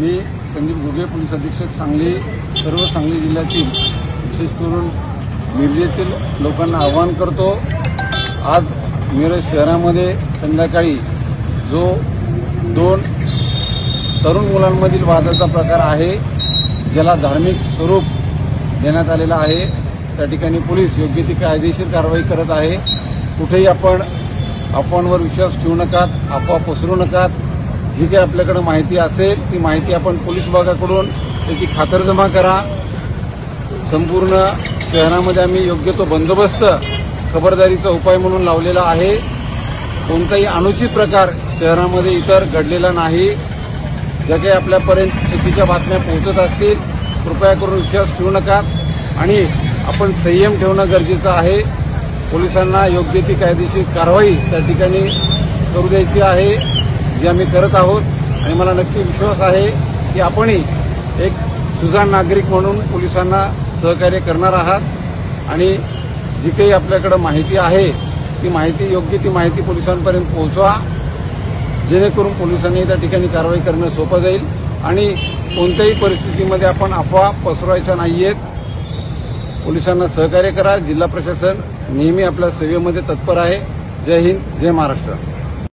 मी Sandeep Ghuge, police अधीक्षक सांगली, सर्व सांगली जिल्ह्यातील विशेष करून मिरजेतील लोकांना आवाहन करतो। आज मिरज शहरामध्ये संध्याकाळी जो 2 तरुण मुलांमधील वादाचा प्रकार आहे, ज्याला धार्मिक स्वरूप देण्यात आलेला आहे, त्या ठिकाणी पोलीस योग्य ती कायदेशीर कारवाई करत आहे। कुठेही आपण अफवांवर विश्वास ठेवू नका, अफवा पसरू नका। जी काही आपल्याकडे माहिती असेल ती माहिती आपण पोलीस विभागाकडून त्याची खातरजमा करा। संपूर्ण शहरामध्ये आम्ही योग्य तो बंदोबस्त खबरदारीचा उपाय म्हणून लावलेला आहे। कोणताही अनुचित प्रकार शहरामध्ये इतर घडलेला नाही। ज्या काही आपल्यापर्यंत चुकीच्या बातम्या पोहोचत असतील कृपया करून विश्वास ठेवू नका आणि आपण संयम ठेवणं गरजेचं आहे। पोलिसांना योग्य ती कायदेशीर कारवाई त्या ठिकाणी करू द्यायची आहे, जी आम्ही करत आहोत। आणि मला नक्की विश्वास आहे की आपणही एक सुजाण नागरिक म्हणून पोलिसांना सहकार्य करणार आहात आणि जी काही आपल्याकडे माहिती आहे ती माहिती योग्य ती माहिती पोलिसांपर्यंत पोहोचवा, जेणेकरून पोलिसांनी त्या ठिकाणी कारवाई करणं सोपं जाईल आणि कोणत्याही परिस्थितीमध्ये आपण अफवा पसरवायच्या नाहीयेत। पोलिसांना सहकार्य करा। जिल्हा प्रशासन नेहमी आपल्या सेवेमध्ये तत्पर आहे। जय हिंद, जय महाराष्ट्र।